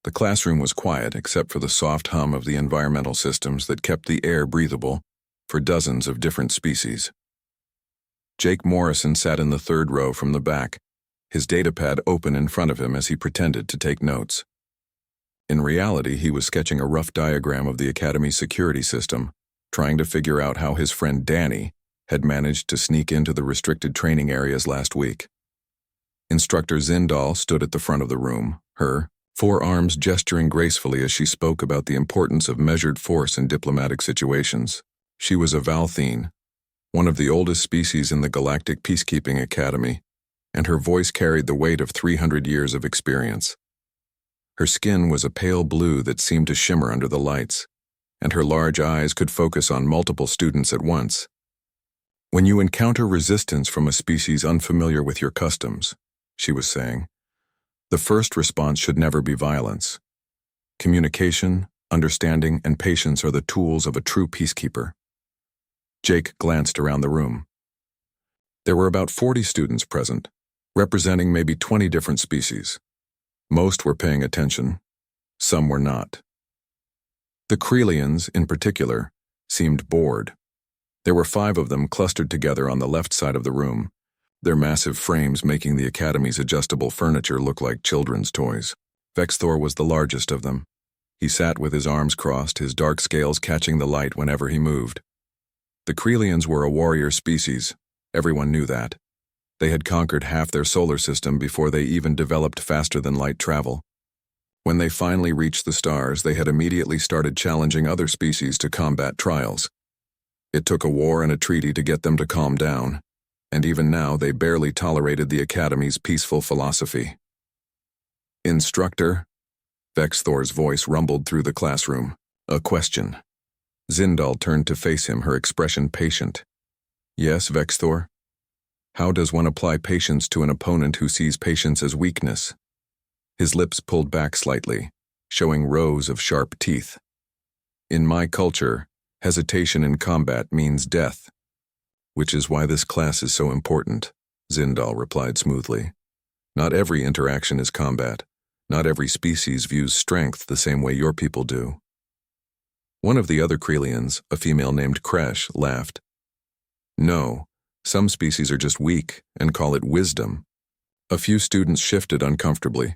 The classroom was quiet except for the soft hum of the environmental systems that kept the air breathable for dozens of different species. Jake Morrison sat in the third row from the back, his datapad open in front of him as he pretended to take notes. In reality, he was sketching a rough diagram of the Academy's security system, trying to figure out how his friend Danny had managed to sneak into the restricted training areas last week. Instructor Zindal stood at the front of the room, her forearms gesturing gracefully as she spoke about the importance of measured force in diplomatic situations. She was a Valthene, one of the oldest species in the Galactic Peacekeeping Academy, and her voice carried the weight of 300 years of experience. Her skin was a pale blue that seemed to shimmer under the lights, and her large eyes could focus on multiple students at once. When you encounter resistance from a species unfamiliar with your customs, she was saying, the first response should never be violence. Communication, understanding, and patience are the tools of a true peacekeeper. Jake glanced around the room. There were about 40 students present, representing maybe 20 different species. Most were paying attention, some were not. The Krelians, in particular, seemed bored. There were 5 of them clustered together on the left side of the room, their massive frames making the Academy's adjustable furniture look like children's toys. Vexthor was the largest of them. He sat with his arms crossed, his dark scales catching the light whenever he moved. The Krelians were a warrior species. Everyone knew that. They had conquered half their solar system before they even developed faster-than-light travel. When they finally reached the stars, they had immediately started challenging other species to combat trials. It took a war and a treaty to get them to calm down, and even now they barely tolerated the Academy's peaceful philosophy. Instructor, Vexthor's voice rumbled through the classroom. A question. Zindal turned to face him, her expression patient. Yes, Vexthor? How does one apply patience to an opponent who sees patience as weakness? His lips pulled back slightly, showing rows of sharp teeth. In my culture, hesitation in combat means death, which is why this class is so important, Zindal replied smoothly. Not every interaction is combat. Not every species views strength the same way your people do. One of the other Krelians, a female named Kresh, laughed. No, some species are just weak and call it wisdom. A few students shifted uncomfortably.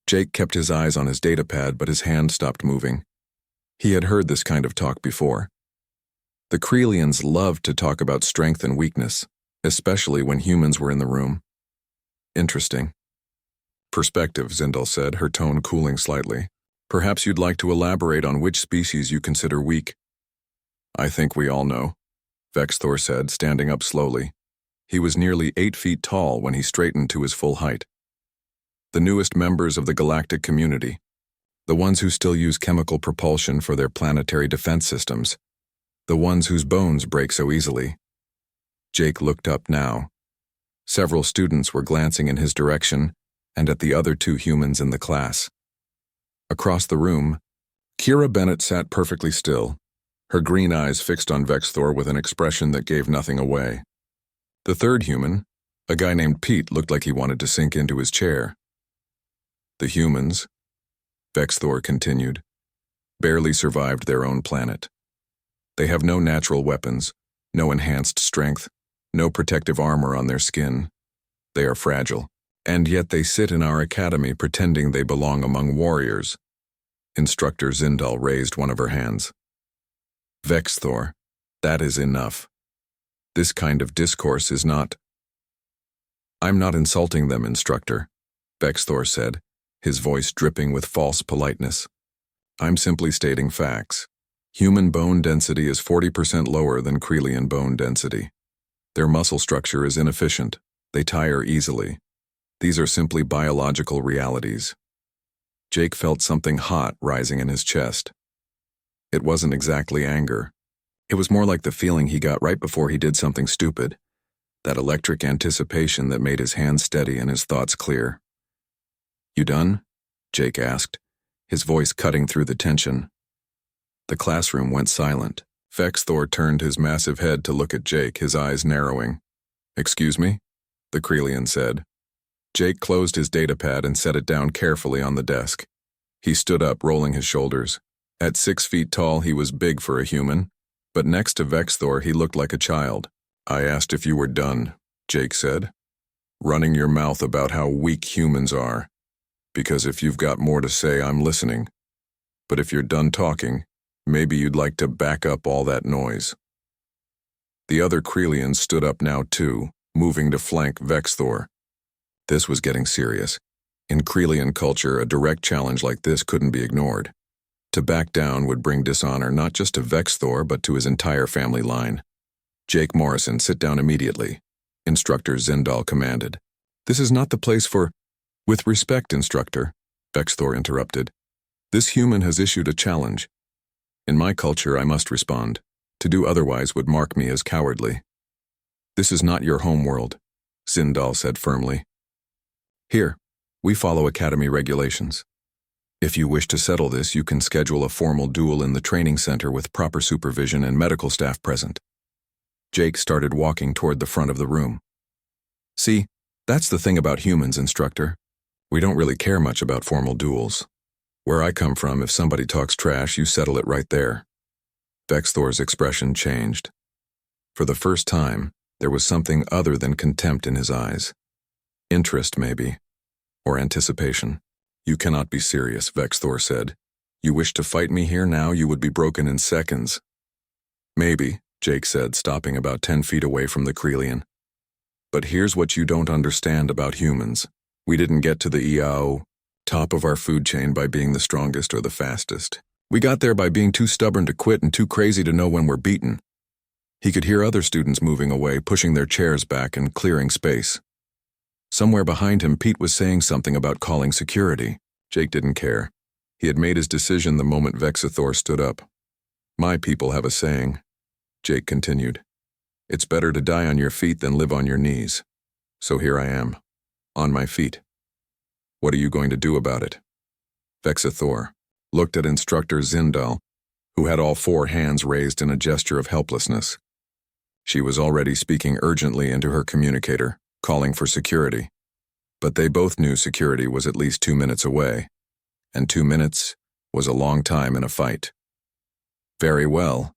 Jake kept his eyes on his datapad, but his hand stopped moving. He had heard this kind of talk before. The Krelians loved to talk about strength and weakness, especially when humans were in the room. Interesting. Perspective, Zindal said, her tone cooling slightly. Perhaps you'd like to elaborate on which species you consider weak. I think we all know, Vexthor said, standing up slowly. He was nearly 8 feet tall when he straightened to his full height. The newest members of the galactic community, the ones who still use chemical propulsion for their planetary defense systems, the ones whose bones break so easily. Jake looked up now. Several students were glancing in his direction and at the other 2 humans in the class. Across the room, Kira Bennett sat perfectly still, her green eyes fixed on Vexthor with an expression that gave nothing away. The third human, a guy named Pete, looked like he wanted to sink into his chair. The humans, Vexthor continued, barely survived their own planet. They have no natural weapons, no enhanced strength, no protective armor on their skin. They are fragile, and yet they sit in our academy pretending they belong among warriors. Instructor Zindal raised one of her hands. Vexthor, that is enough. This kind of discourse is not... I'm not insulting them, Instructor, Vexthor said, his voice dripping with false politeness. I'm simply stating facts. Human bone density is 40% lower than Krelian bone density. Their muscle structure is inefficient. They tire easily. These are simply biological realities. Jake felt something hot rising in his chest. It wasn't exactly anger. It was more like the feeling he got right before he did something stupid, that electric anticipation that made his hands steady and his thoughts clear. You done? Jake asked, his voice cutting through the tension. The classroom went silent. Vexthor turned his massive head to look at Jake, his eyes narrowing. Excuse me? The Krelian said. Jake closed his datapad and set it down carefully on the desk. He stood up, rolling his shoulders. At 6 feet tall, he was big for a human, but next to Vexthor, he looked like a child. I asked if you were done, Jake said, running your mouth about how weak humans are. Because if you've got more to say, I'm listening. But if you're done talking, maybe you'd like to back up all that noise. The other Krelians stood up now too, moving to flank Vexthor. This was getting serious. In Krelian culture, a direct challenge like this couldn't be ignored. To back down would bring dishonor not just to Vexthor, but to his entire family line. Jake Morrison, sit down immediately, Instructor Zindal commanded. This is not the place for— With respect, Instructor, Vexthor interrupted. This human has issued a challenge. In my culture, I must respond. To do otherwise would mark me as cowardly. This is not your home world, Zindal said firmly. Here, we follow Academy regulations. If you wish to settle this, you can schedule a formal duel in the training center with proper supervision and medical staff present. Jake started walking toward the front of the room. See, that's the thing about humans, Instructor. We don't really care much about formal duels. Where I come from, if somebody talks trash, you settle it right there. Vexthor's expression changed. For the first time, there was something other than contempt in his eyes. Interest, maybe. Or anticipation. You cannot be serious, Vexthor said. You wish to fight me here now, you would be broken in seconds. Maybe, Jake said, stopping about 10 feet away from the Krelian. But here's what you don't understand about humans. We didn't get to the EAO, top of our food chain, by being the strongest or the fastest. We got there by being too stubborn to quit and too crazy to know when we're beaten. He could hear other students moving away, pushing their chairs back and clearing space. Somewhere behind him, Pete was saying something about calling security. Jake didn't care. He had made his decision the moment Vexithor stood up. My people have a saying, Jake continued. It's better to die on your feet than live on your knees. So here I am, on my feet. What are you going to do about it? Vexithor looked at Instructor Zindal, who had all 4 hands raised in a gesture of helplessness. She was already speaking urgently into her communicator, calling for security. But they both knew security was at least 2 minutes away, and 2 minutes was a long time in a fight. Very well,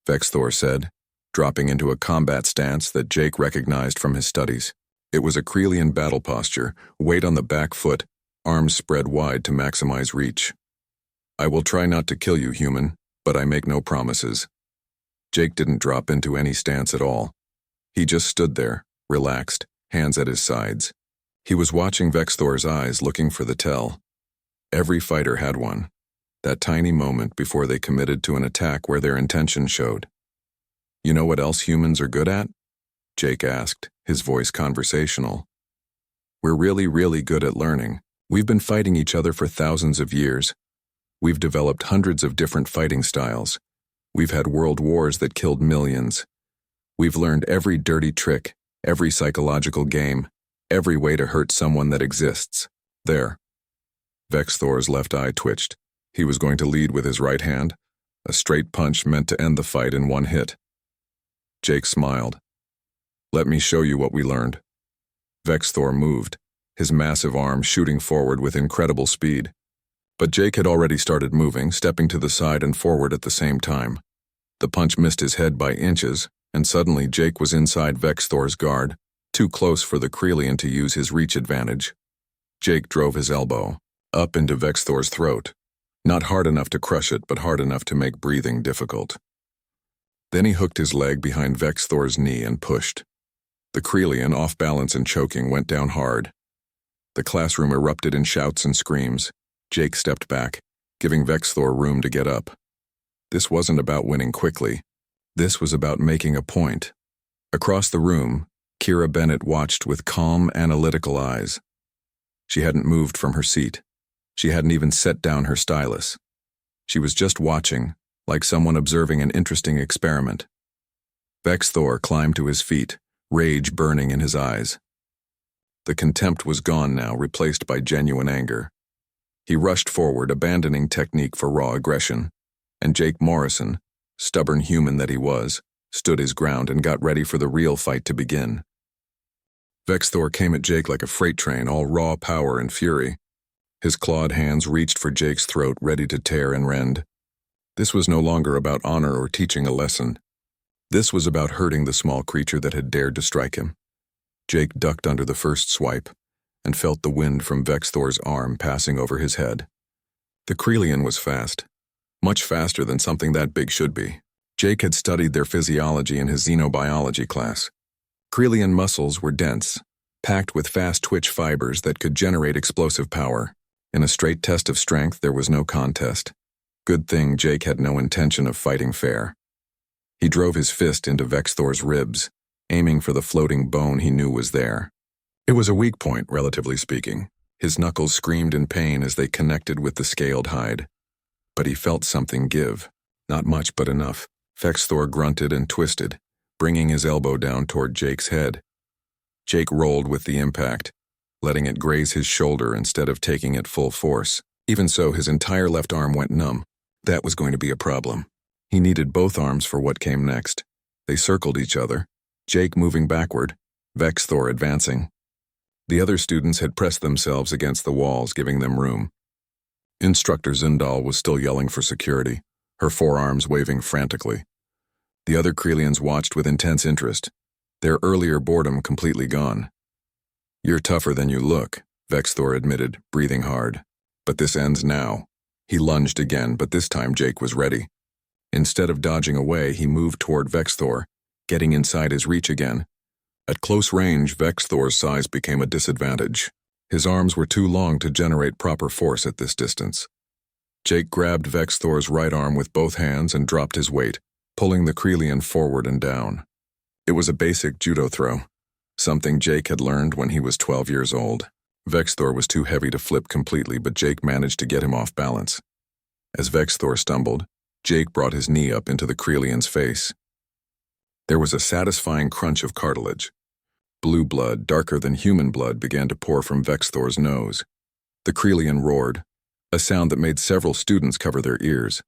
Vexthor said, dropping into a combat stance that Jake recognized from his studies. It was a Krelian battle posture, weight on the back foot, arms spread wide to maximize reach. I will try not to kill you, human, but I make no promises. Jake didn't drop into any stance at all. He just stood there, relaxed, hands at his sides. He was watching Vexthor's eyes, looking for the tell. Every fighter had one. That tiny moment before they committed to an attack where their intention showed. You know what else humans are good at? Jake asked, his voice conversational. We're really, really good at learning. We've been fighting each other for thousands of years. We've developed hundreds of different fighting styles. We've had world wars that killed millions. We've learned every dirty trick, every psychological game, every way to hurt someone that exists. There. Vexthor's left eye twitched. He was going to lead with his right hand, a straight punch meant to end the fight in one hit. Jake smiled. Let me show you what we learned. Vexthor moved, his massive arm shooting forward with incredible speed. But Jake had already started moving, stepping to the side and forward at the same time. The punch missed his head by inches, and suddenly Jake was inside Vexthor's guard, too close for the Krelian to use his reach advantage. Jake drove his elbow up into Vexthor's throat, not hard enough to crush it, but hard enough to make breathing difficult. Then he hooked his leg behind Vexthor's knee and pushed. The Krelian, off balance and choking, went down hard. The classroom erupted in shouts and screams. Jake stepped back, giving Vexthor room to get up. This wasn't about winning quickly. This was about making a point. Across the room, Kira Bennett watched with calm, analytical eyes. She hadn't moved from her seat. She hadn't even set down her stylus. She was just watching, like someone observing an interesting experiment. Vexthor climbed to his feet, rage burning in his eyes. The contempt was gone now, replaced by genuine anger. He rushed forward, abandoning technique for raw aggression, and Jake Morrison, stubborn human that he was, stood his ground and got ready for the real fight to begin. Vexthor came at Jake like a freight train, all raw power and fury. His clawed hands reached for Jake's throat, ready to tear and rend. This was no longer about honor or teaching a lesson. This was about hurting the small creature that had dared to strike him. Jake ducked under the first swipe and felt the wind from Vexthor's arm passing over his head. The Krelian was fast, much faster than something that big should be. Jake had studied their physiology in his xenobiology class. Krelian muscles were dense, packed with fast twitch fibers that could generate explosive power. In a straight test of strength, there was no contest. Good thing Jake had no intention of fighting fair. He drove his fist into Vexthor's ribs, aiming for the floating bone he knew was there. It was a weak point, relatively speaking. His knuckles screamed in pain as they connected with the scaled hide. But he felt something give. Not much, but enough. Vexthor grunted and twisted, bringing his elbow down toward Jake's head. Jake rolled with the impact, letting it graze his shoulder instead of taking it full force. Even so, his entire left arm went numb. That was going to be a problem. He needed both arms for what came next. They circled each other, Jake moving backward, Vexthor advancing. The other students had pressed themselves against the walls, giving them room. Instructor Zindal was still yelling for security, her forearms waving frantically. The other Krelians watched with intense interest, their earlier boredom completely gone. "You're tougher than you look," Vexthor admitted, breathing hard. "But this ends now." He lunged again, but this time Jake was ready. Instead of dodging away, he moved toward Vexthor, getting inside his reach again. At close range, Vexthor's size became a disadvantage. His arms were too long to generate proper force at this distance. Jake grabbed Vexthor's right arm with both hands and dropped his weight, pulling the Krelian forward and down. It was a basic judo throw, something Jake had learned when he was 12 years old. Vexthor was too heavy to flip completely, but Jake managed to get him off balance. As Vexthor stumbled, Jake brought his knee up into the Krelian's face. There was a satisfying crunch of cartilage. Blue blood, darker than human blood, began to pour from Vexthor's nose. The Krelian roared, a sound that made several students cover their ears.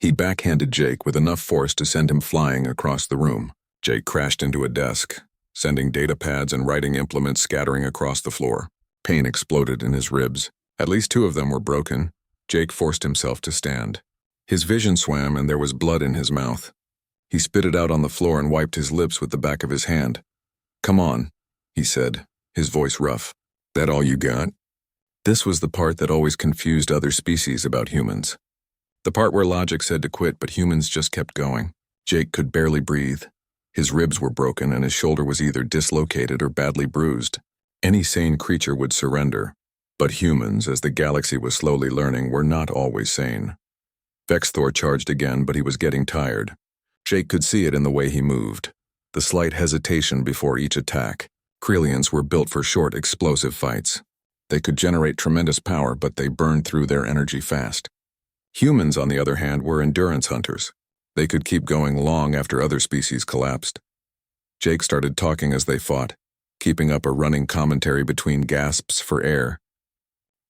He backhanded Jake with enough force to send him flying across the room. Jake crashed into a desk, sending data pads and writing implements scattering across the floor. Pain exploded in his ribs. At least 2 of them were broken. Jake forced himself to stand. His vision swam and there was blood in his mouth. He spit it out on the floor and wiped his lips with the back of his hand. "Come on," he said, his voice rough. "That all you got?" This was the part that always confused other species about humans. The part where logic said to quit, but humans just kept going. Jake could barely breathe. His ribs were broken and his shoulder was either dislocated or badly bruised. Any sane creature would surrender, but humans, as the galaxy was slowly learning, were not always sane. Vexthor charged again, but he was getting tired. Jake could see it in the way he moved, the slight hesitation before each attack. Krelians were built for short, explosive fights. They could generate tremendous power, but they burned through their energy fast. Humans, on the other hand, were endurance hunters. They could keep going long after other species collapsed. Jake started talking as they fought, keeping up a running commentary between gasps for air.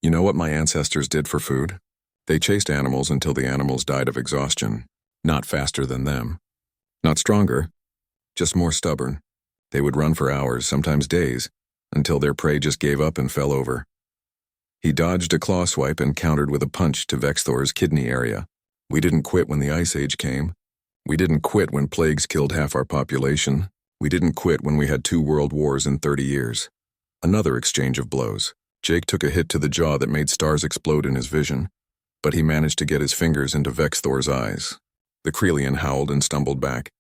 "You know what my ancestors did for food? They chased animals until the animals died of exhaustion. Not faster than them. Not stronger, just more stubborn. They would run for hours, sometimes days, until their prey just gave up and fell over." He dodged a claw swipe and countered with a punch to Vexthor's kidney area. "We didn't quit when the Ice Age came. We didn't quit when plagues killed half our population. We didn't quit when we had 2 world wars in 30 years. Another exchange of blows. Jake took a hit to the jaw that made stars explode in his vision, but he managed to get his fingers into Vexthor's eyes. The Krelian howled and stumbled back,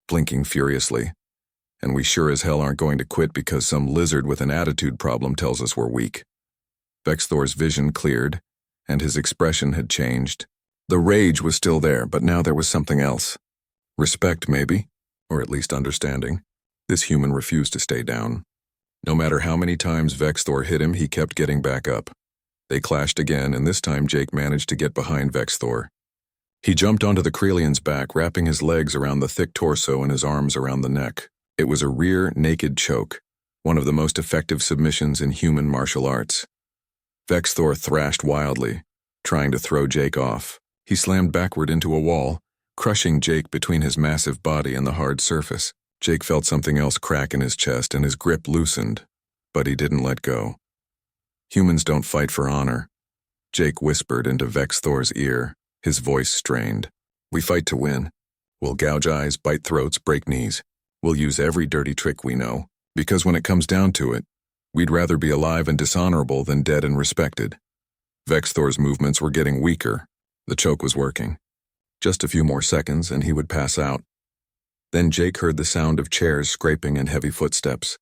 blinking furiously. "And we sure as hell aren't going to quit because some lizard with an attitude problem tells us we're weak." Vexthor's vision cleared, and his expression had changed. The rage was still there, but now there was something else. Respect, maybe, or at least understanding. This human refused to stay down. No matter how many times Vexthor hit him, he kept getting back up. They clashed again, and this time Jake managed to get behind Vexthor. He jumped onto the Krelian's back, wrapping his legs around the thick torso and his arms around the neck. It was a rear naked choke, one of the most effective submissions in human martial arts. Vexthor thrashed wildly, trying to throw Jake off. He slammed backward into a wall, crushing Jake between his massive body and the hard surface. Jake felt something else crack in his chest and his grip loosened, but he didn't let go. Humans don't fight for honor. Jake whispered into Vex Thor's ear, his voice strained. "We fight to win. We'll gouge eyes, bite throats, break knees. We'll use every dirty trick we know, because when it comes down to it, we'd rather be alive and dishonorable than dead and respected." Vex Thor's movements were getting weaker. The choke was working. Just a few more seconds and he would pass out. Then Jake heard the sound of chairs scraping and heavy footsteps.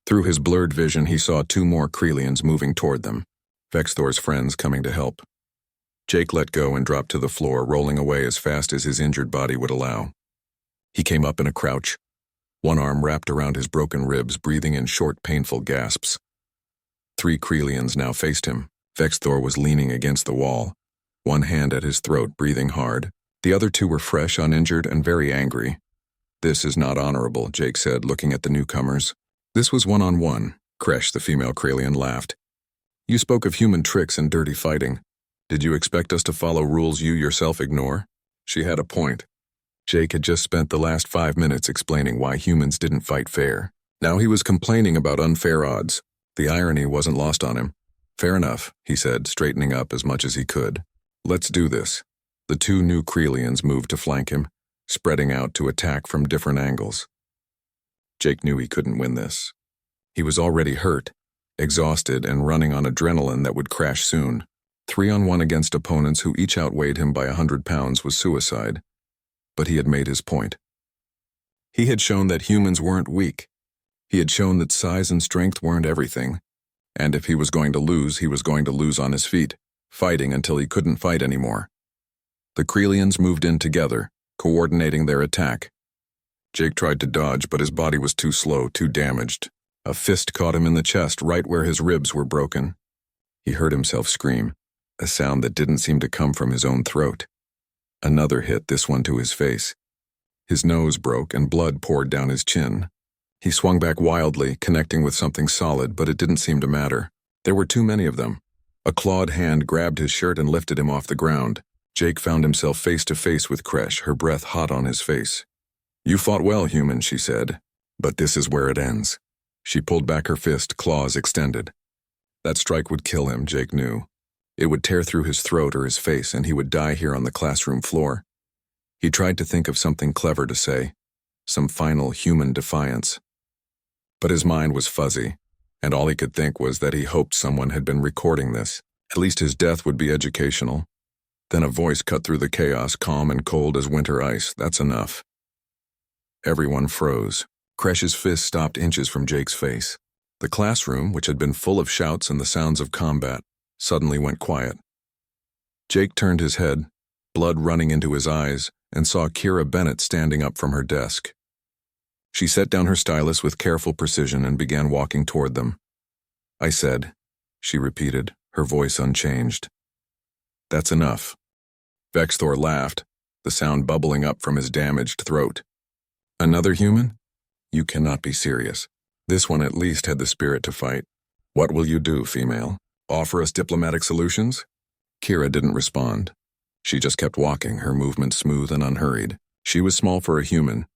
Through his blurred vision, he saw 2 more Krelians moving toward them, Vex Thor's friends coming to help. Jake let go and dropped to the floor, rolling away as fast as his injured body would allow. He came up in a crouch, one arm wrapped around his broken ribs, breathing in short, painful gasps. 3 Krelians now faced him. Vex Thor was leaning against the wall, one hand at his throat, breathing hard. The other 2 were fresh, uninjured, and very angry. "This is not honorable," Jake said, looking at the newcomers. "This was one-on-one." Kresh, the female Krelian, laughed. "You spoke of human tricks and dirty fighting. Did you expect us to follow rules you yourself ignore?" She had a point. Jake had just spent the last 5 minutes explaining why humans didn't fight fair. Now he was complaining about unfair odds. The irony wasn't lost on him. "Fair enough," he said, straightening up as much as he could. "Let's do this." The 2 new Krelians moved to flank him, spreading out to attack from different angles. Jake knew he couldn't win this. He was already hurt, exhausted, and running on adrenaline that would crash soon. 3-on-1 against opponents who each outweighed him by 100 pounds was suicide. But he had made his point. He had shown that humans weren't weak. He had shown that size and strength weren't everything. And if he was going to lose, he was going to lose on his feet, fighting until he couldn't fight anymore. The Krelians moved in together, coordinating their attack. Jake tried to dodge, but his body was too slow, too damaged. A fist caught him in the chest, right where his ribs were broken. He heard himself scream, a sound that didn't seem to come from his own throat. Another hit, this one to his face. His nose broke and blood poured down his chin. He swung back wildly, connecting with something solid, but it didn't seem to matter. There were too many of them. A clawed hand grabbed his shirt and lifted him off the ground. Jake found himself face to face with Kresh, her breath hot on his face. "You fought well, human," she said, "but this is where it ends." She pulled back her fist, claws extended. That strike would kill him, Jake knew. It would tear through his throat or his face, and he would die here on the classroom floor. He tried to think of something clever to say, some final human defiance. But his mind was fuzzy, and all he could think was that he hoped someone had been recording this. At least his death would be educational. Then a voice cut through the chaos, calm and cold as winter ice. "That's enough." Everyone froze. Kresh's fist stopped inches from Jake's face. The classroom, which had been full of shouts and the sounds of combat, suddenly went quiet. Jake turned his head, blood running into his eyes, and saw Kira Bennett standing up from her desk. She set down her stylus with careful precision and began walking toward them. "I said," she repeated, her voice unchanged. "That's enough." Vex Thor laughed, the sound bubbling up from his damaged throat. "Another human? You cannot be serious. This one at least had the spirit to fight. What will you do, female? Offer us diplomatic solutions?" Kira didn't respond. She just kept walking, her movements smooth and unhurried. She was small for a human,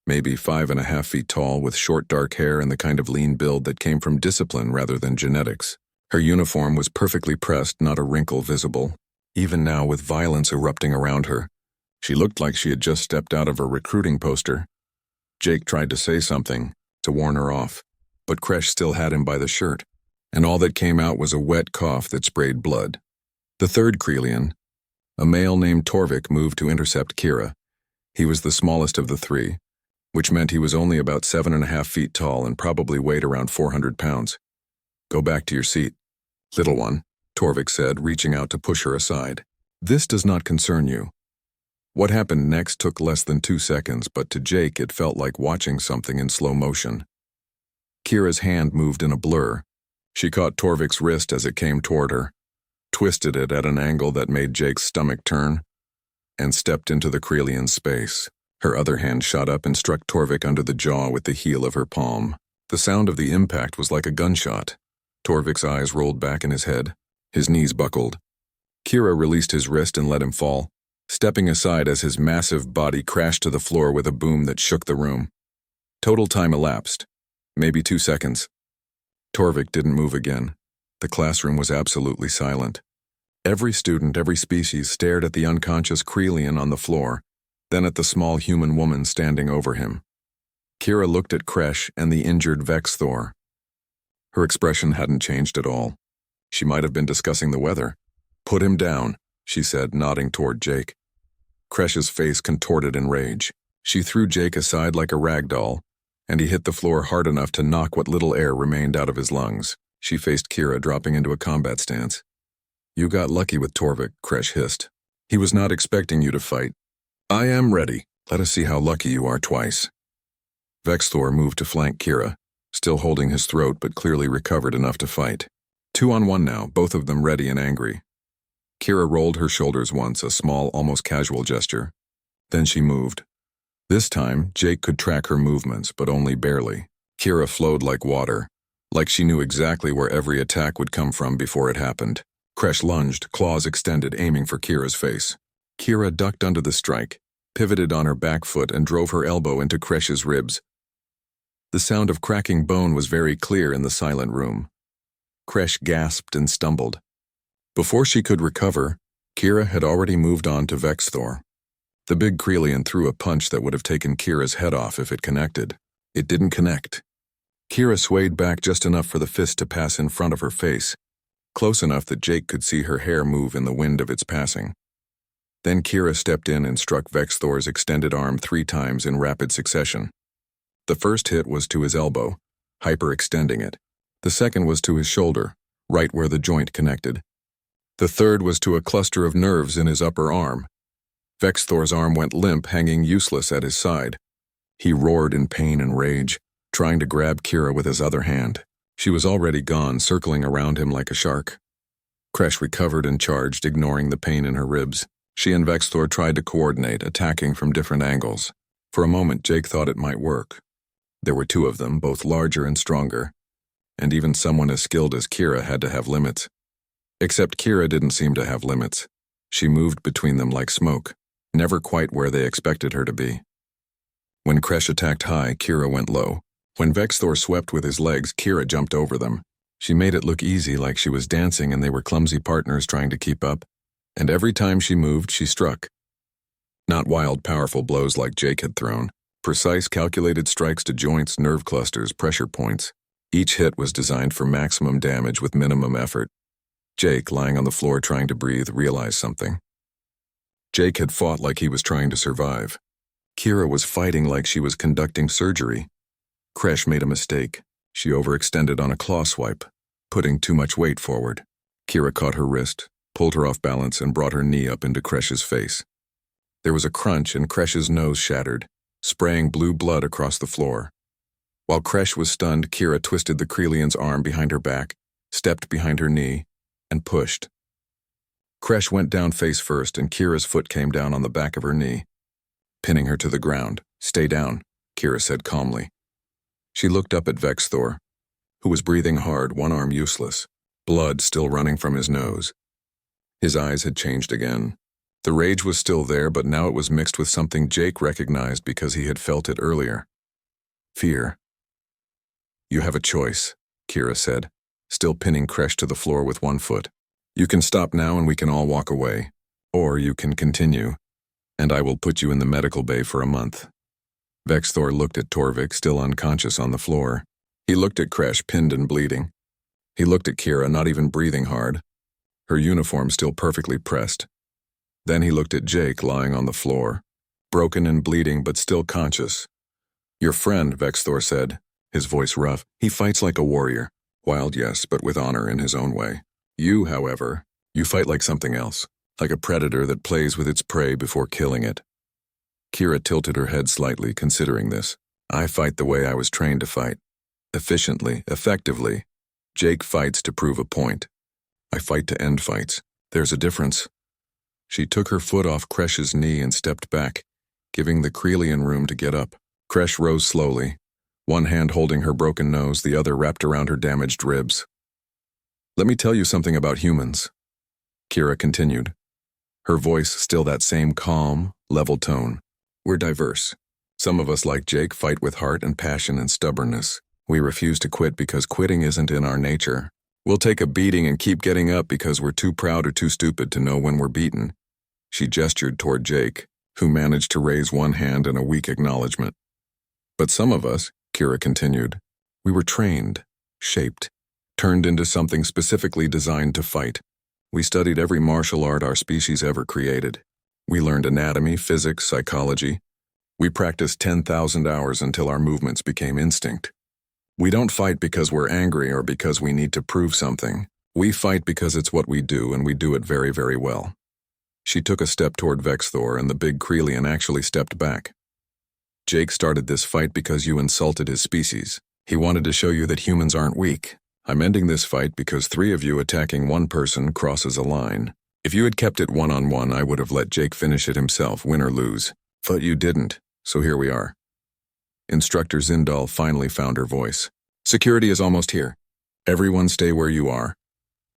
maybe 5.5 feet tall, with short dark hair and the kind of lean build that came from discipline rather than genetics. Her uniform was perfectly pressed, not a wrinkle visible. Even now, with violence erupting around her, she looked like she had just stepped out of a recruiting poster. Jake tried to say something, to warn her off, but Kresh still had him by the shirt, and all that came out was a wet cough that sprayed blood. The third Krelian, a male named Torvik, moved to intercept Kira. He was the smallest of the 3, which meant he was only about 7.5 feet tall and probably weighed around 400 pounds. "Go back to your seat, little one," Torvik said, reaching out to push her aside. "This does not concern you." What happened next took less than 2 seconds, but to Jake it felt like watching something in slow motion. Kira's hand moved in a blur. She caught Torvik's wrist as it came toward her, twisted it at an angle that made Jake's stomach turn, and stepped into the Krelian's space. Her other hand shot up and struck Torvik under the jaw with the heel of her palm. The sound of the impact was like a gunshot. Torvik's eyes rolled back in his head. His knees buckled. Kira released his wrist and let him fall, stepping aside as his massive body crashed to the floor with a boom that shook the room. Total time elapsed, maybe 2 seconds. Torvik didn't move again. The classroom was absolutely silent. Every student, every species stared at the unconscious Krelian on the floor, then at the small human woman standing over him. Kira looked at Kresh and the injured Vexthor. Her expression hadn't changed at all. She might have been discussing the weather. "Put him down," she said, nodding toward Jake. Kresh's face contorted in rage. She threw Jake aside like a rag doll, and he hit the floor hard enough to knock what little air remained out of his lungs. She faced Kira, dropping into a combat stance. "You got lucky with Torvik," Kresh hissed. "He was not expecting you to fight. I am ready. Let us see how lucky you are twice." Vexthor moved to flank Kira, still holding his throat but clearly recovered enough to fight. 2-on-1 now, both of them ready and angry. Kira rolled her shoulders once, a small, almost casual gesture. Then she moved. This time, Jake could track her movements, but only barely. Kira flowed like water, like she knew exactly where every attack would come from before it happened. Kresh lunged, claws extended, aiming for Kira's face. Kira ducked under the strike, pivoted on her back foot, and drove her elbow into Kresh's ribs. The sound of cracking bone was very clear in the silent room. Kresh gasped and stumbled. Before she could recover, Kira had already moved on to Vexthor. The big Krelian threw a punch that would have taken Kira's head off if it connected. It didn't connect. Kira swayed back just enough for the fist to pass in front of her face, close enough that Jake could see her hair move in the wind of its passing. Then Kira stepped in and struck Vexthor's extended arm 3 times in rapid succession. The first hit was to his elbow, hyperextending it. The second was to his shoulder, right where the joint connected. The third was to a cluster of nerves in his upper arm. Vexthor's arm went limp, hanging useless at his side. He roared in pain and rage, trying to grab Kira with his other hand. She was already gone, circling around him like a shark. Kresh recovered and charged, ignoring the pain in her ribs. She and Vexthor tried to coordinate, attacking from different angles. For a moment, Jake thought it might work. There were 2 of them, both larger and stronger, and even someone as skilled as Kira had to have limits. Except Kira didn't seem to have limits. She moved between them like smoke, never quite where they expected her to be. When Kresh attacked high, Kira went low. When Vexthor swept with his legs, Kira jumped over them. She made it look easy, like she was dancing and they were clumsy partners trying to keep up. And every time she moved, she struck. Not wild, powerful blows like Jake had thrown. Precise, calculated strikes to joints, nerve clusters, pressure points. Each hit was designed for maximum damage with minimum effort. Jake, lying on the floor trying to breathe, realized something. Jake had fought like he was trying to survive. Kira was fighting like she was conducting surgery. Kresh made a mistake. She overextended on a claw swipe, putting too much weight forward. Kira caught her wrist, pulled her off balance, and brought her knee up into Kresh's face. There was a crunch and Kresh's nose shattered, spraying blue blood across the floor. While Kresh was stunned, Kira twisted the Krelian's arm behind her back, stepped behind her knee, and pushed. Kresh went down face first, and Kira's foot came down on the back of her knee, pinning her to the ground. "Stay down," Kira said calmly. She looked up at Vexthor, who was breathing hard, one arm useless, blood still running from his nose. His eyes had changed again. The rage was still there, but now it was mixed with something Jake recognized because he had felt it earlier. Fear. "You have a choice," Kira said, still pinning Kresh to the floor with one foot. "You can stop now and we can all walk away. Or you can continue, and I will put you in the medical bay for a month." Vexthor looked at Torvik, still unconscious on the floor. He looked at Kresh, pinned and bleeding. He looked at Kira, not even breathing hard, her uniform still perfectly pressed. Then he looked at Jake, lying on the floor, broken and bleeding but still conscious. "Your friend," Vexthor said, his voice rough. "He fights like a warrior. Wild, yes, but with honor in his own way. You, however, you fight like something else, like a predator that plays with its prey before killing it." Kira tilted her head slightly, considering this. "I fight the way I was trained to fight. Efficiently, effectively. Jake fights to prove a point. I fight to end fights. There's a difference." She took her foot off Kresh's knee and stepped back, giving the Krelian room to get up. Kresh rose slowly, one hand holding her broken nose, the other wrapped around her damaged ribs. "Let me tell you something about humans," Kira continued, her voice still that same calm, level tone. "We're diverse. Some of us, like Jake, fight with heart and passion and stubbornness. We refuse to quit because quitting isn't in our nature. We'll take a beating and keep getting up because we're too proud or too stupid to know when we're beaten. She gestured toward Jake, who managed to raise one hand in a weak acknowledgement. But some of us, Kira continued, we were trained, shaped, turned into something specifically designed to fight. We studied every martial art our species ever created. We learned anatomy, physics, psychology. We practiced 10,000 hours until our movements became instinct. We don't fight because we're angry or because we need to prove something. We fight because it's what we do, and we do it very, very well. She took a step toward Vexthor, and the big Krelian actually stepped back. Jake started this fight because you insulted his species. He wanted to show you that humans aren't weak. I'm ending this fight because 3 of you attacking one person crosses a line. If you had kept it one-on-one, I would have let Jake finish it himself, win or lose. But you didn't, so here we are. Instructor Zindal finally found her voice. Security is almost here. Everyone stay where you are.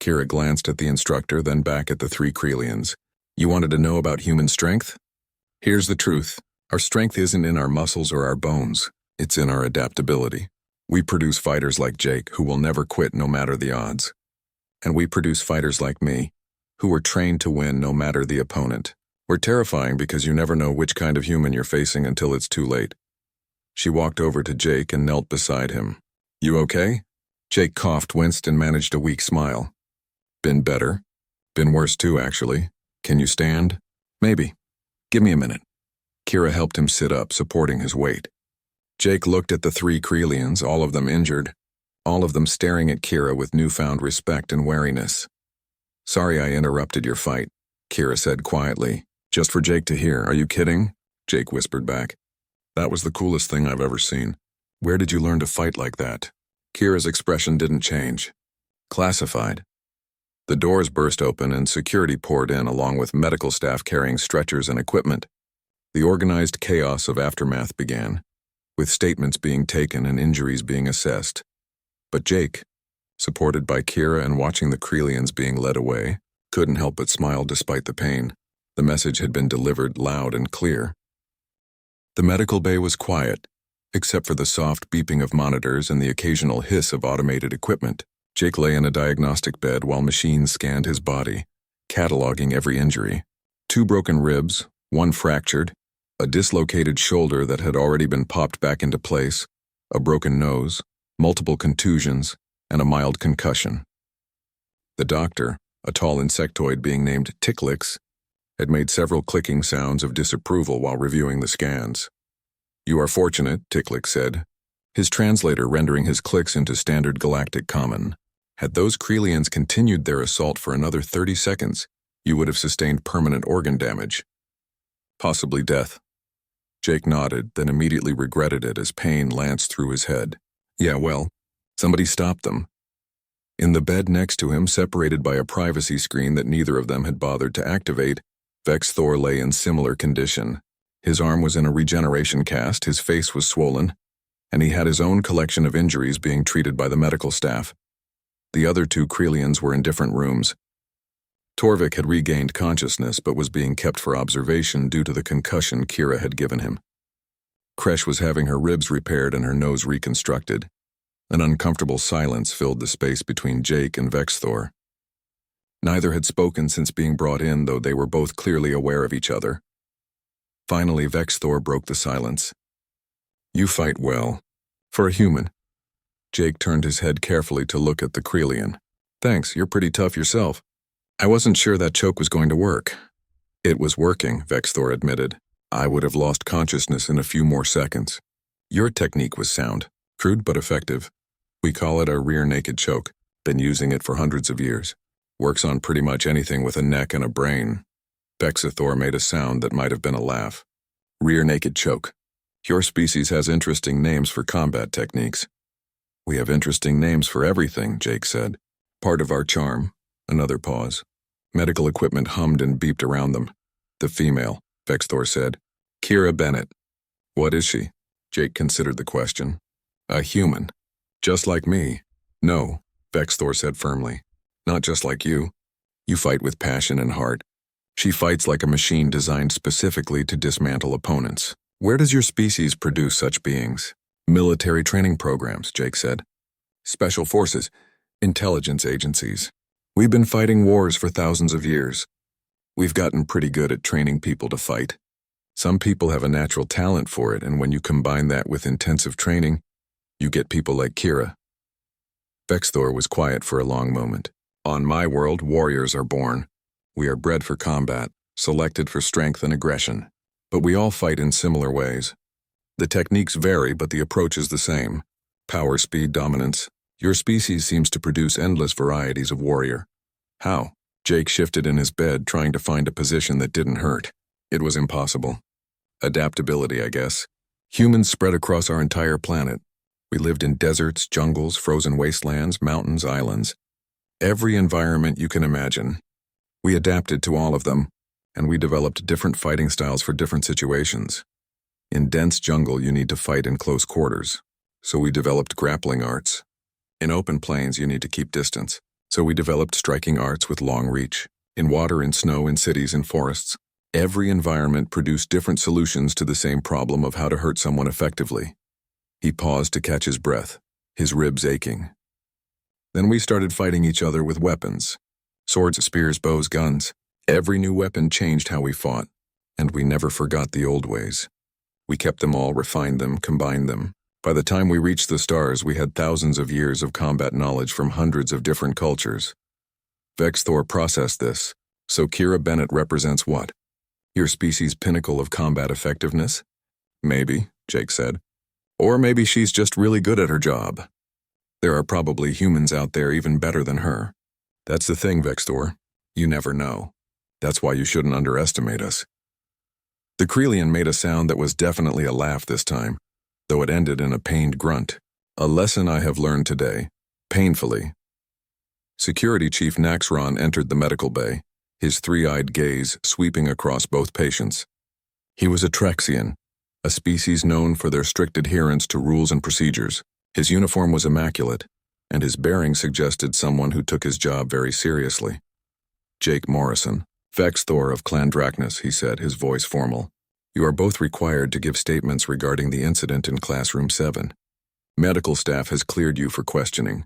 Kira glanced at the instructor, then back at the 3 Krelians. You wanted to know about human strength? Here's the truth. Our strength isn't in our muscles or our bones. It's in our adaptability. We produce fighters like Jake, who will never quit no matter the odds. And we produce fighters like me, who are trained to win no matter the opponent. We're terrifying because you never know which kind of human you're facing until it's too late. She walked over to Jake and knelt beside him. You okay? Jake coughed, winced, and managed a weak smile. Been better. Been worse too, actually. Can you stand? Maybe. Give me a minute. Kira helped him sit up, supporting his weight. Jake looked at the 3 Krelians, all of them injured, all of them staring at Kira with newfound respect and wariness. Sorry I interrupted your fight, Kira said quietly. Just for Jake to hear. Are you kidding? Jake whispered back. That was the coolest thing I've ever seen. Where did you learn to fight like that? Kira's expression didn't change. Classified. The doors burst open and security poured in along with medical staff carrying stretchers and equipment. The organized chaos of aftermath began, with statements being taken and injuries being assessed. But Jake, supported by Kira and watching the Krelians being led away, couldn't help but smile despite the pain. The message had been delivered loud and clear. The medical bay was quiet, except for the soft beeping of monitors and the occasional hiss of automated equipment. Jake lay in a diagnostic bed while machines scanned his body, cataloging every injury. 2 broken ribs, 1 fractured, a dislocated shoulder that had already been popped back into place, a broken nose, multiple contusions, and a mild concussion. The doctor, a tall insectoid being named Ticklix, had made several clicking sounds of disapproval while reviewing the scans. You are fortunate, Ticklix said, his translator rendering his clicks into standard galactic common. Had those Krelians continued their assault for another 30 seconds, you would have sustained permanent organ damage. Possibly death. Jake nodded, then immediately regretted it as pain lanced through his head. Yeah, well, somebody stopped them. In the bed next to him, separated by a privacy screen that neither of them had bothered to activate, Vexthor lay in similar condition. His arm was in a regeneration cast, his face was swollen, and he had his own collection of injuries being treated by the medical staff. The other 2 Krelians were in different rooms. Torvik had regained consciousness but was being kept for observation due to the concussion Kira had given him. Kresh was having her ribs repaired and her nose reconstructed. An uncomfortable silence filled the space between Jake and Vexthor. Neither had spoken since being brought in, though they were both clearly aware of each other. Finally, Vexthor broke the silence. You fight well. For a human. Jake turned his head carefully to look at the Krelian. Thanks, you're pretty tough yourself. I wasn't sure that choke was going to work. It was working, Vexthor admitted. I would have lost consciousness in a few more seconds. Your technique was sound, crude but effective. We call it a rear naked choke. Been using it for hundreds of years. Works on pretty much anything with a neck and a brain. Vexithor made a sound that might have been a laugh. Rear naked choke. Your species has interesting names for combat techniques. We have interesting names for everything, Jake said. Part of our charm. Another pause. Medical equipment hummed and beeped around them. The female, Vexthor said. Kira Bennett. What is she? Jake considered the question. A human. Just like me. No, Vexthor said firmly. Not just like you. You fight with passion and heart. She fights like a machine designed specifically to dismantle opponents. Where does your species produce such beings? Military training programs, Jake said. Special forces. Intelligence agencies. We've been fighting wars for thousands of years. We've gotten pretty good at training people to fight. Some people have a natural talent for it, and when you combine that with intensive training, you get people like Kira. Vexthor was quiet for a long moment. On my world, warriors are born. We are bred for combat, selected for strength and aggression. But we all fight in similar ways. The techniques vary, but the approach is the same. Power, speed, dominance. Your species seems to produce endless varieties of warrior. How? Jake shifted in his bed, trying to find a position that didn't hurt. It was impossible. Adaptability, I guess. Humans spread across our entire planet. We lived in deserts, jungles, frozen wastelands, mountains, islands. Every environment you can imagine. We adapted to all of them, and we developed different fighting styles for different situations. In dense jungle, you need to fight in close quarters, so we developed grappling arts. In open plains, you need to keep distance, so we developed striking arts with long reach. In water, in snow, in cities, in forests, every environment produced different solutions to the same problem of how to hurt someone effectively. He paused to catch his breath, his ribs aching. Then we started fighting each other with weapons. Swords, spears, bows, guns. Every new weapon changed how we fought, and we never forgot the old ways. We kept them all, refined them, combined them. By the time we reached the stars, we had thousands of years of combat knowledge from hundreds of different cultures. Vexthor processed this. So Kira Bennett represents what? Your species' pinnacle of combat effectiveness? Maybe, Jake said. Or maybe she's just really good at her job. There are probably humans out there even better than her. That's the thing, Vexthor. You never know. That's why you shouldn't underestimate us. The Krelian made a sound that was definitely a laugh this time, though it ended in a pained grunt. A lesson I have learned today, painfully. Security Chief Naxron entered the medical bay, his three-eyed gaze sweeping across both patients. He was a Trexian, a species known for their strict adherence to rules and procedures. His uniform was immaculate, and his bearing suggested someone who took his job very seriously. Jake Morrison, Vexthor of Clan Drachnus, he said, his voice formal. You are both required to give statements regarding the incident in Classroom 7. Medical staff has cleared you for questioning.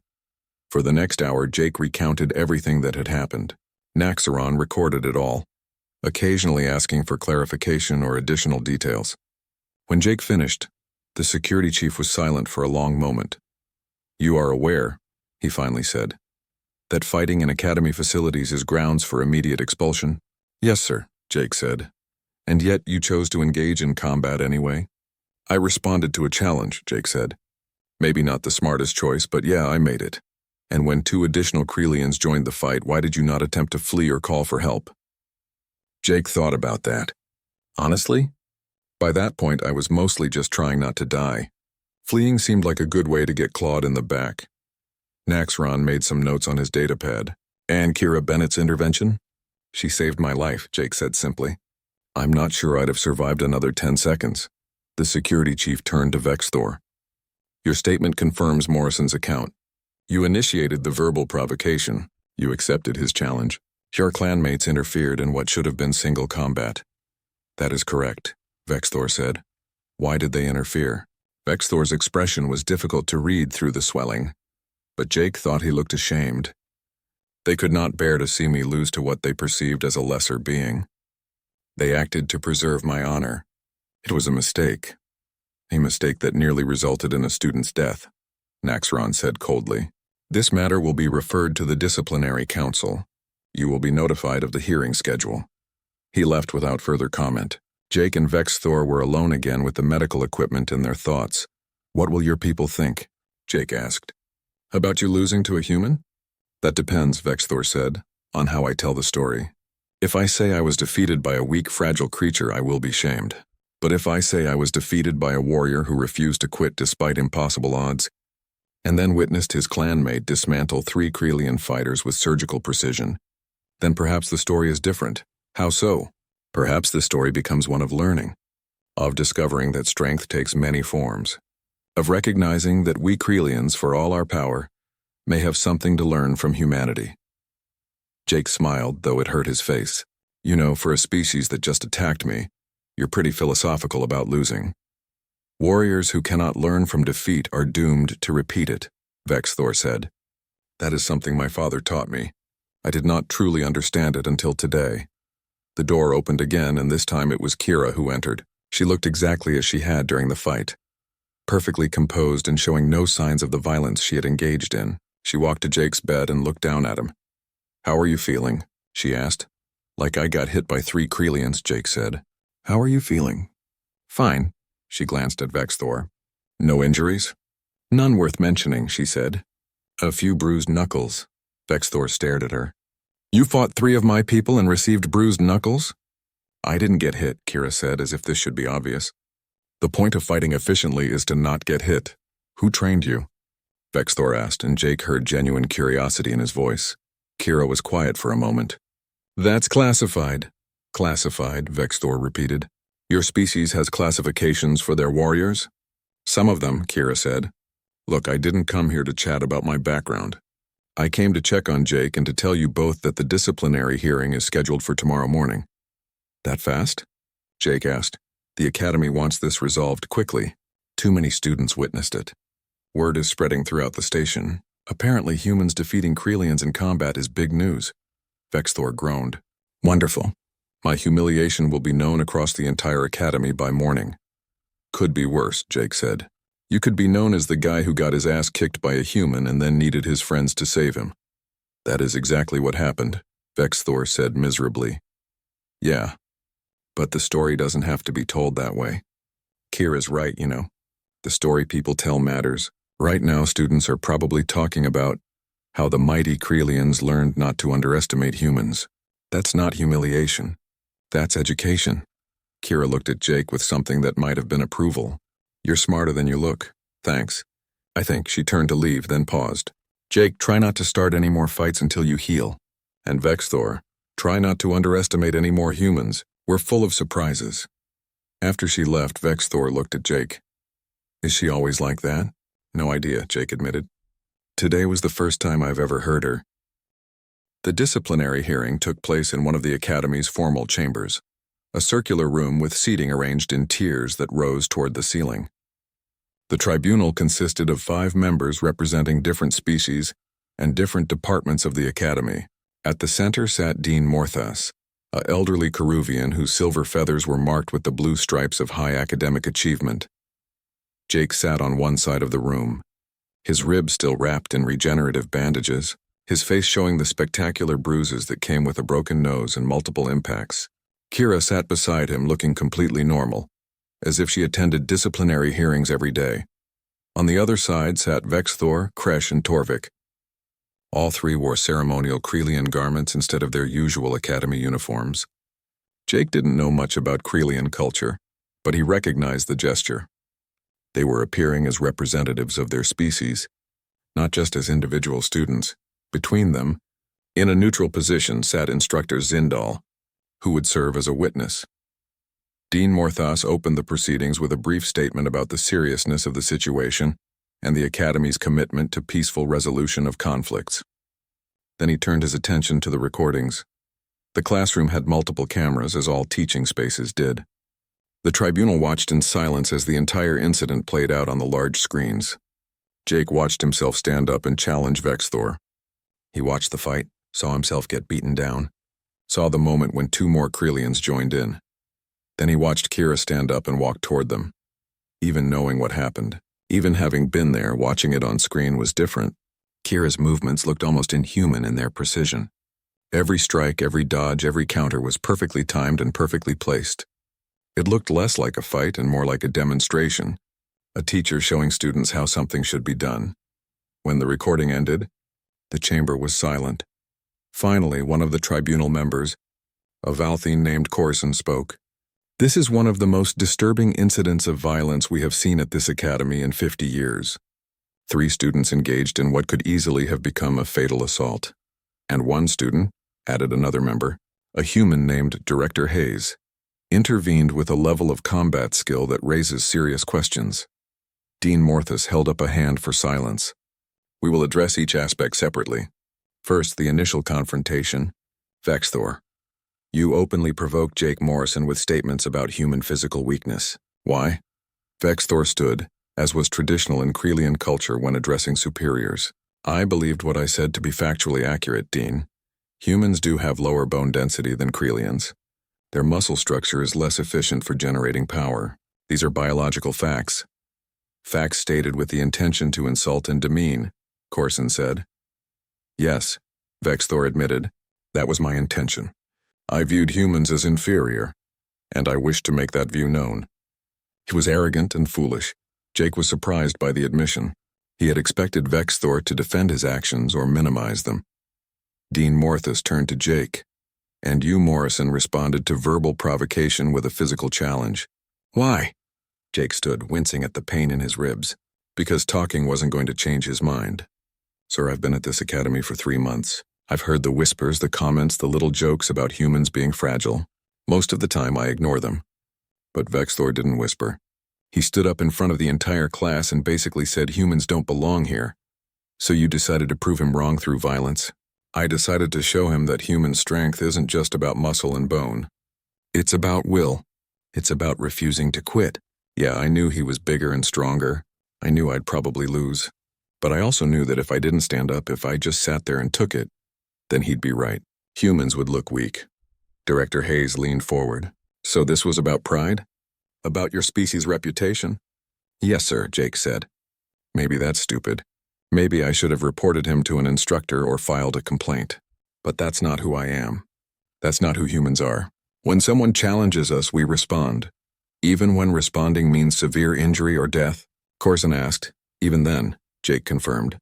For the next hour, Jake recounted everything that had happened. Naxron recorded it all, occasionally asking for clarification or additional details. When Jake finished, the security chief was silent for a long moment. You are aware, he finally said, that fighting in academy facilities is grounds for immediate expulsion? Yes, sir, Jake said. And yet you chose to engage in combat anyway? I responded to a challenge, Jake said. Maybe not the smartest choice, but yeah, I made it. And when 2 additional Krelians joined the fight, why did you not attempt to flee or call for help? Jake thought about that. Honestly? By that point, I was mostly just trying not to die. Fleeing seemed like a good way to get clawed in the back. Naxron made some notes on his datapad. And Kira Bennett's intervention? She saved my life, Jake said simply. I'm not sure I'd have survived another 10 seconds. The security chief turned to Vexthor. Your statement confirms Morrison's account. You initiated the verbal provocation. You accepted his challenge. Your clanmates interfered in what should have been single combat. That is correct, Vexthor said. Why did they interfere? Vexthor's expression was difficult to read through the swelling, but Jake thought he looked ashamed. They could not bear to see me lose to what they perceived as a lesser being. They acted to preserve my honor. It was a mistake that nearly resulted in a student's death, Naxron said coldly. This matter will be referred to the disciplinary council. You will be notified of the hearing schedule. He left without further comment. Jake and Vexthor were alone again with the medical equipment in their thoughts. What will your people think? Jake asked. About you losing to a human? That depends, Vexthor said, on how I tell the story. If I say I was defeated by a weak, fragile creature, I will be shamed. But if I say I was defeated by a warrior who refused to quit despite impossible odds, and then witnessed his clanmate dismantle 3 Krelian fighters with surgical precision, then perhaps the story is different. How so? Perhaps the story becomes one of learning, of discovering that strength takes many forms, of recognizing that we Krelians, for all our power, may have something to learn from humanity. Jake smiled, though it hurt his face. You know, for a species that just attacked me, you're pretty philosophical about losing. Warriors who cannot learn from defeat are doomed to repeat it, Vexthor said. That is something my father taught me. I did not truly understand it until today. The door opened again, and this time it was Kira who entered. She looked exactly as she had during the fight. Perfectly composed and showing no signs of the violence she had engaged in, she walked to Jake's bed and looked down at him. "How are you feeling?" she asked. "Like I got hit by 3 Krelians," Jake said. "How are you feeling?" "Fine." She glanced at Vexthor. "No injuries?" "None worth mentioning," she said. "A few bruised knuckles." Vexthor stared at her. "You fought 3 of my people and received bruised knuckles?" "I didn't get hit," Kira said, as if this should be obvious. "The point of fighting efficiently is to not get hit. Who trained you?" Vexthor asked, and Jake heard genuine curiosity in his voice. Kira was quiet for a moment. "That's classified." "Classified," Vexthor repeated. "Your species has classifications for their warriors?" "Some of them," Kira said. "Look, I didn't come here to chat about my background. I came to check on Jake and to tell you both that the disciplinary hearing is scheduled for tomorrow morning." "That fast?" Jake asked. "The Academy wants this resolved quickly. Too many students witnessed it. Word is spreading throughout the station. Apparently humans defeating Krelians in combat is big news." Vexthor groaned. "Wonderful. My humiliation will be known across the entire Academy by morning." "Could be worse," Jake said. "You could be known as the guy who got his ass kicked by a human and then needed his friends to save him." "That is exactly what happened," Vexthor said miserably. "Yeah. But the story doesn't have to be told that way. Kira's right, you know. The story people tell matters. Right now, students are probably talking about how the mighty Krelians learned not to underestimate humans. That's not humiliation. That's education." Kira looked at Jake with something that might have been approval. "You're smarter than you look. Thanks." I think she turned to leave, then paused. "Jake, try not to start any more fights until you heal. And Vexthor, try not to underestimate any more humans. We're full of surprises." After she left, Vexthor looked at Jake. "Is she always like that?" "No idea," Jake admitted. "Today was the first time I've ever heard her." The disciplinary hearing took place in one of the Academy's formal chambers, a circular room with seating arranged in tiers that rose toward the ceiling. The tribunal consisted of 5 members representing different species and different departments of the Academy. At the center sat Dean Morthas, an elderly Keruvian whose silver feathers were marked with the blue stripes of high academic achievement. Jake sat on one side of the room, his ribs still wrapped in regenerative bandages, his face showing the spectacular bruises that came with a broken nose and multiple impacts. Kira sat beside him looking completely normal, as if she attended disciplinary hearings every day. On the other side sat Vexthor, Kresh, and Torvik. All 3 wore ceremonial Krelian garments instead of their usual Academy uniforms. Jake didn't know much about Krelian culture, but he recognized the gesture. They were appearing as representatives of their species, not just as individual students. Between them, in a neutral position, sat Instructor Zindal, who would serve as a witness. Dean Morthas opened the proceedings with a brief statement about the seriousness of the situation and the Academy's commitment to peaceful resolution of conflicts. Then he turned his attention to the recordings. The classroom had multiple cameras, as all teaching spaces did. The tribunal watched in silence as the entire incident played out on the large screens. Jake watched himself stand up and challenge Vexthor. He watched the fight, saw himself get beaten down, saw the moment when 2 more Krelians joined in. Then he watched Kira stand up and walk toward them. Even knowing what happened, even having been there, watching it on screen was different. Kira's movements looked almost inhuman in their precision. Every strike, every dodge, every counter was perfectly timed and perfectly placed. It looked less like a fight and more like a demonstration, a teacher showing students how something should be done. When the recording ended, the chamber was silent. Finally, one of the tribunal members, a Valthine named Corson, spoke. "This is one of the most disturbing incidents of violence we have seen at this academy in 50 years. 3 students engaged in what could easily have become a fatal assault. And 1 student," added another member, a human named Director Hayes, "intervened with a level of combat skill that raises serious questions." Dean Morthas held up a hand for silence. "We will address each aspect separately. First, the initial confrontation. Vexthor, you openly provoked Jake Morrison with statements about human physical weakness. Why?" Vexthor stood, as was traditional in Krelian culture when addressing superiors. I believed what I said to be factually accurate, Dean. Humans do have lower bone density than Krelians. Their muscle structure is less efficient for generating power. These are biological facts. Facts stated with the intention to insult and demean, Corson said. Yes, Vexthor admitted. That was my intention. I viewed humans as inferior, and I wished to make that view known. He was arrogant and foolish. Jake was surprised by the admission. He had expected Vexthor to defend his actions or minimize them. Dean Morthus turned to Jake, and you, Morrison, responded to verbal provocation with a physical challenge. Why? Jake stood, wincing at the pain in his ribs. Because talking wasn't going to change his mind. Sir, I've been at this academy for 3 months. I've heard the whispers, the comments, the little jokes about humans being fragile. Most of the time I ignore them. But Vexthor didn't whisper. He stood up in front of the entire class and basically said humans don't belong here. So you decided to prove him wrong through violence? I decided to show him that human strength isn't just about muscle and bone. It's about will. It's about refusing to quit. Yeah, I knew he was bigger and stronger. I knew I'd probably lose. But I also knew that if I didn't stand up, if I just sat there and took it, then he'd be right. Humans would look weak. Director Hayes leaned forward. So this was about pride? About your species' reputation? Yes, sir, Jake said. Maybe that's stupid. Maybe I should have reported him to an instructor or filed a complaint. But that's not who I am. That's not who humans are. When someone challenges us, we respond. Even when responding means severe injury or death? Corson asked. Even then, Jake confirmed.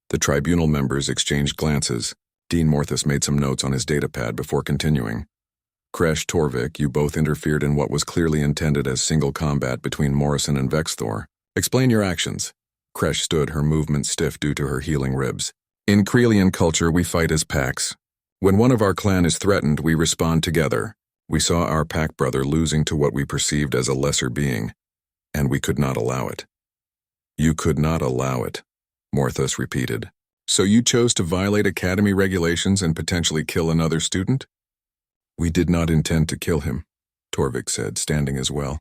The tribunal members exchanged glances. Dean Morthus made some notes on his datapad before continuing. Kresh, Torvik, you both interfered in what was clearly intended as single combat between Morrison and Vexthor. Explain your actions. Kresh stood, her movement stiff due to her healing ribs. In Krelian culture, we fight as packs. When one of our clan is threatened, we respond together. We saw our pack brother losing to what we perceived as a lesser being, and we could not allow it. You could not allow it, Morthus repeated. So you chose to violate academy regulations and potentially kill another student? We did not intend to kill him, Torvik said, standing as well.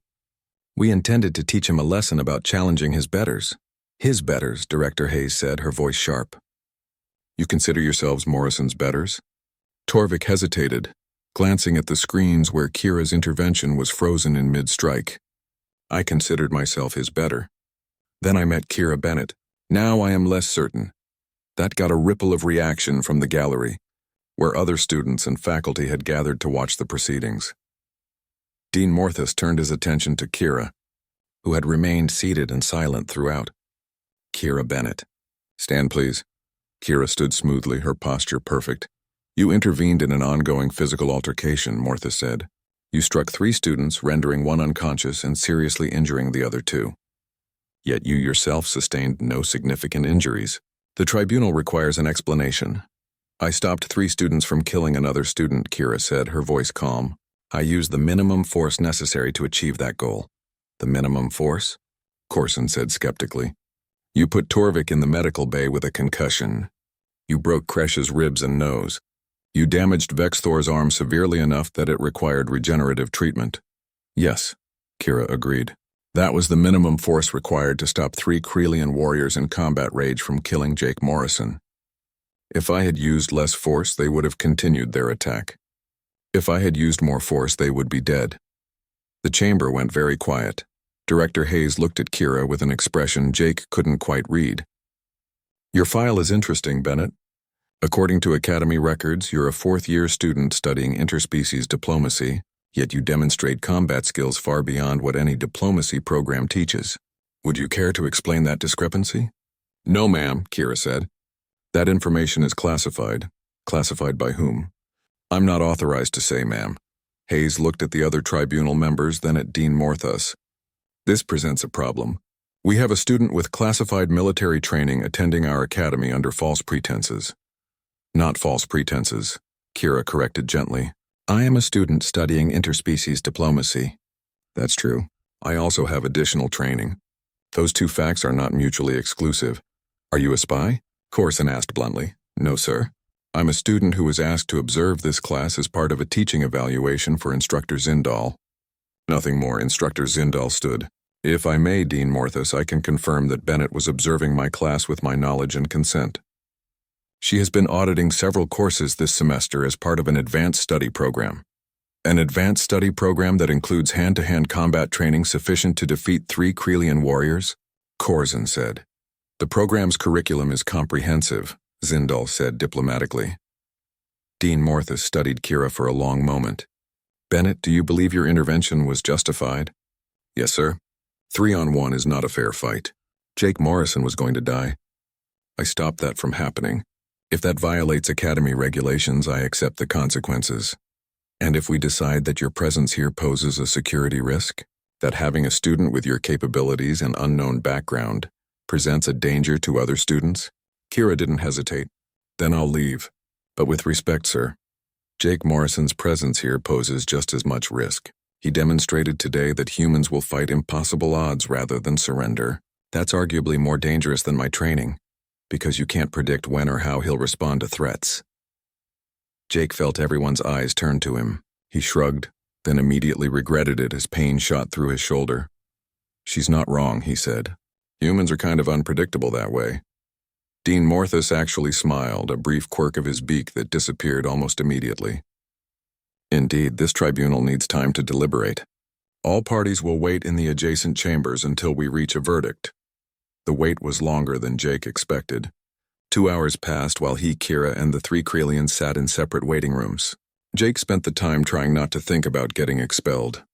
We intended to teach him a lesson about challenging his betters. His betters, Director Hayes said, her voice sharp. You consider yourselves Morrison's betters? Torvik hesitated, glancing at the screens where Kira's intervention was frozen in mid-strike. I considered myself his better. Then I met Kira Bennett. Now I am less certain. That got a ripple of reaction from the gallery, where other students and faculty had gathered to watch the proceedings. Dean Morthus turned his attention to Kira, who had remained seated and silent throughout. Kira Bennett. Stand, please. Kira stood smoothly, her posture perfect. You intervened in an ongoing physical altercation, Morthus said. You struck 3 students, rendering 1 unconscious and seriously injuring the other 2. Yet you yourself sustained no significant injuries. The tribunal requires an explanation. I stopped 3 students from killing another student, Kira said, her voice calm. I used the minimum force necessary to achieve that goal. The minimum force? Corson said skeptically. You put Torvik in the medical bay with a concussion. You broke Kresh's ribs and nose. You damaged Vexthor's arm severely enough that it required regenerative treatment. Yes, Kira agreed. That was the minimum force required to stop 3 Krelian warriors in combat rage from killing Jake Morrison. If I had used less force, they would have continued their attack. If I had used more force, they would be dead. The chamber went very quiet. Director Hayes looked at Kira with an expression Jake couldn't quite read. Your file is interesting, Bennett. According to Academy records, you're a 4th-year student studying interspecies diplomacy, yet you demonstrate combat skills far beyond what any diplomacy program teaches. Would you care to explain that discrepancy? No, ma'am, Kira said. That information is classified. Classified by whom? I'm not authorized to say, ma'am. Hayes looked at the other tribunal members, then at Dean Morthus. This presents a problem. We have a student with classified military training attending our academy under false pretenses. Not false pretenses, Kira corrected gently. I am a student studying interspecies diplomacy. That's true. I also have additional training. Those 2 facts are not mutually exclusive. Are you a spy? Corson asked bluntly. No, sir. I'm a student who was asked to observe this class as part of a teaching evaluation for Instructor Zindal. Nothing more. Instructor Zindal stood. If I may, Dean Morthus, I can confirm that Bennett was observing my class with my knowledge and consent. She has been auditing several courses this semester as part of an advanced study program. An advanced study program that includes hand-to-hand combat training sufficient to defeat 3 Krelian warriors? Corzin said. The program's curriculum is comprehensive, Zindal said diplomatically. Dean Morthus studied Kira for a long moment. Bennett, do you believe your intervention was justified? Yes, sir. 3-on-1 is not a fair fight. Jake Morrison was going to die. I stopped that from happening. If that violates Academy regulations, I accept the consequences. And if we decide that your presence here poses a security risk, that having a student with your capabilities and unknown background presents a danger to other students? Kira didn't hesitate. Then I'll leave. But with respect, sir, Jake Morrison's presence here poses just as much risk. He demonstrated today that humans will fight impossible odds rather than surrender. That's arguably more dangerous than my training, because you can't predict when or how he'll respond to threats. Jake felt everyone's eyes turn to him. He shrugged, then immediately regretted it as pain shot through his shoulder. She's not wrong, he said. Humans are kind of unpredictable that way. Dean Morthus actually smiled, a brief quirk of his beak that disappeared almost immediately. Indeed, this tribunal needs time to deliberate. All parties will wait in the adjacent chambers until we reach a verdict. The wait was longer than Jake expected. 2 hours passed while he, Kira, and the 3 Krelians sat in separate waiting rooms. Jake spent the time trying not to think about getting expelled.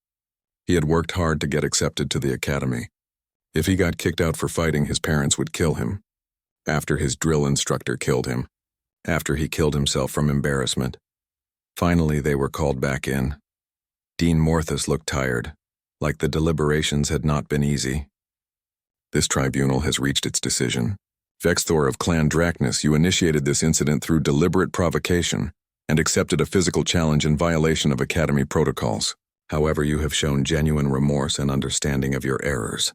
He had worked hard to get accepted to the academy. If he got kicked out for fighting, his parents would kill him. After his drill instructor killed him. After he killed himself from embarrassment. Finally, they were called back in. Dean Morthus looked tired, like the deliberations had not been easy. This tribunal has reached its decision. Vexthor of Clan Dracnus, you initiated this incident through deliberate provocation and accepted a physical challenge in violation of Academy protocols. However, you have shown genuine remorse and understanding of your errors.